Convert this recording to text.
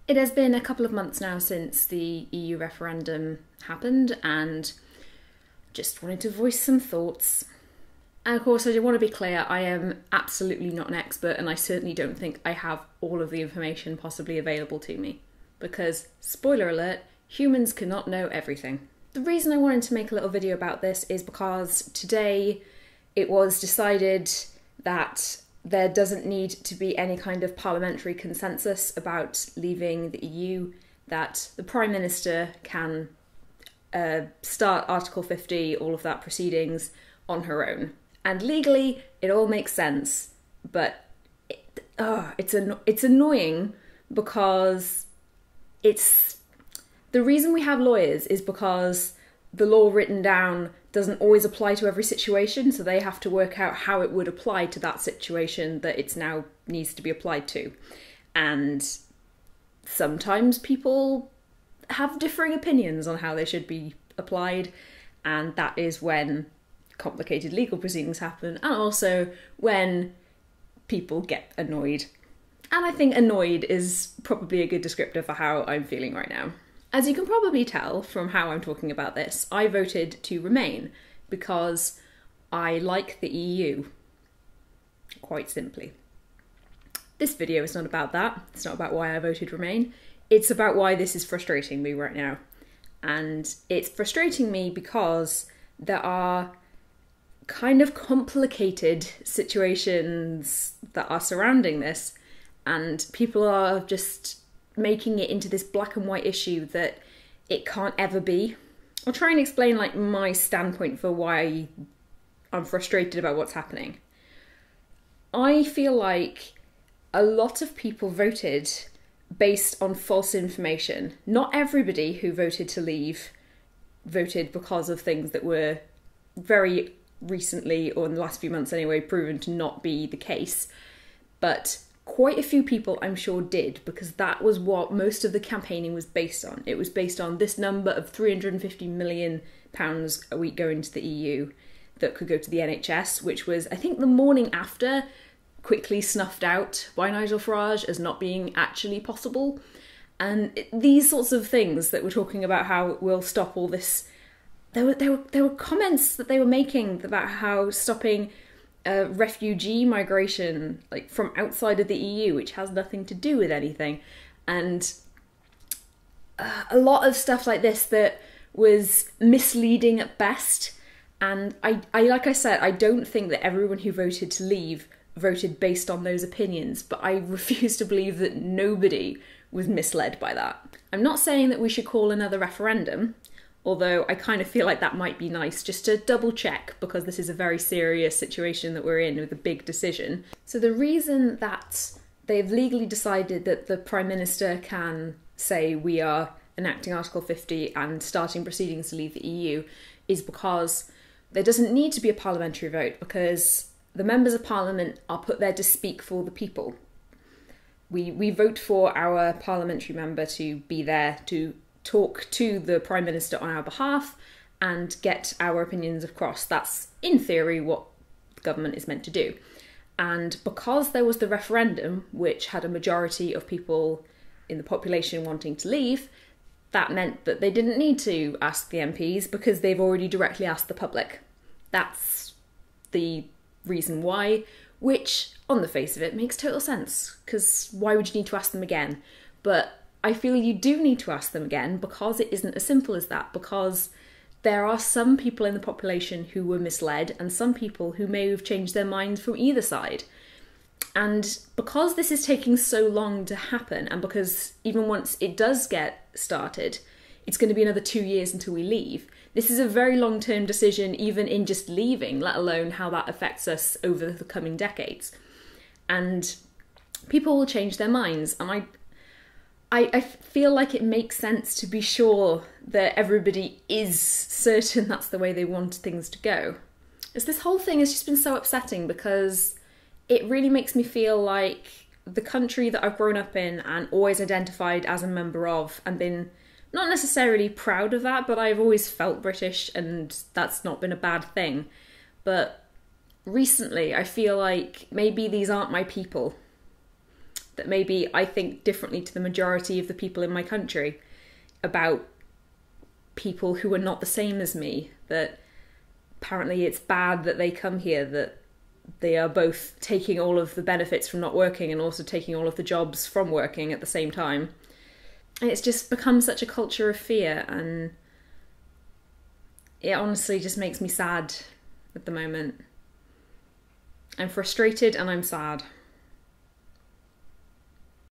It has been a couple of months now since the EU referendum happened, and just wanted to voice some thoughts. And of course, I do want to be clear, I am absolutely not an expert, and I certainly don't think I have all of the information possibly available to me. Because, spoiler alert, humans cannot know everything. The reason I wanted to make a little video about this is because today it was decided that there doesn't need to be any kind of parliamentary consensus about leaving the EU, that the Prime Minister can start Article 50, all of that proceedings, on her own. And legally, it all makes sense, but it's annoying because the reason we have lawyers is because the law written down doesn't always apply to every situation, so they have to work out how it would apply to that situation that it's now needs to be applied to. And sometimes people have differing opinions on how they should be applied, and that is when complicated legal proceedings happen, and also when people get annoyed. And I think annoyed is probably a good descriptor for how I'm feeling right now. As you can probably tell from how I'm talking about this, I voted to remain because I like the EU, quite simply. This video is not about that. It's not about why I voted remain. It's about why this is frustrating me right now. And it's frustrating me because there are kind of complicated situations that are surrounding this, and people are just making it into this black and white issue that it can't ever be. I'll try and explain like my standpoint for why I'm frustrated about what's happening. I feel like a lot of people voted based on false information. Not everybody who voted to leave voted because of things that were very recently, or in the last few months anyway, proven to not be the case. But quite a few people, I'm sure, did, because that was what most of the campaigning was based on. It was based on this number of £350 million a week going to the EU that could go to the NHS, which was, I think, the morning after, quickly snuffed out by Nigel Farage as not being actually possible. And these sorts of things that we're talking about, how it will stop all this. There were comments that they were making about how stopping refugee migration, like from outside of the EU, which has nothing to do with anything, and a lot of stuff like this that was misleading at best. And I like I said, I don't think that everyone who voted to leave voted based on those opinions, but I refuse to believe that nobody was misled by that. I'm not saying that we should call another referendum, although I kind of feel like that might be nice just to double check, because this is a very serious situation that we're in with a big decision. So the reason that they've legally decided that the Prime Minister can say we are enacting Article 50 and starting proceedings to leave the EU is because there doesn't need to be a parliamentary vote, because the members of Parliament are put there to speak for the people. We vote for our parliamentary member to be there to talk to the Prime Minister on our behalf and get our opinions across. That's, in theory, what the government is meant to do. And because there was the referendum, which had a majority of people in the population wanting to leave, that meant that they didn't need to ask the MPs because they've already directly asked the public. That's the reason why, which, on the face of it, makes total sense, because why would you need to ask them again? But I feel you do need to ask them again because it isn't as simple as that, because there are some people in the population who were misled and some people who may have changed their minds from either side. And because this is taking so long to happen, and because even once it does get started, it's going to be another 2 years until we leave, this is a very long-term decision even in just leaving, let alone how that affects us over the coming decades. And people will change their minds, and I feel like it makes sense to be sure that everybody is certain that's the way they want things to go. As this whole thing has just been so upsetting, because it really makes me feel like the country that I've grown up in and always identified as a member of, and been not necessarily proud of that, but I've always felt British, and that's not been a bad thing. But recently I feel like maybe these aren't my people. that maybe I think differently to the majority of the people in my country about people who are not the same as me, that apparently it's bad that they come here, that they are both taking all of the benefits from not working and also taking all of the jobs from working at the same time. And it's just become such a culture of fear, and it honestly just makes me sad at the moment. I'm frustrated and I'm sad.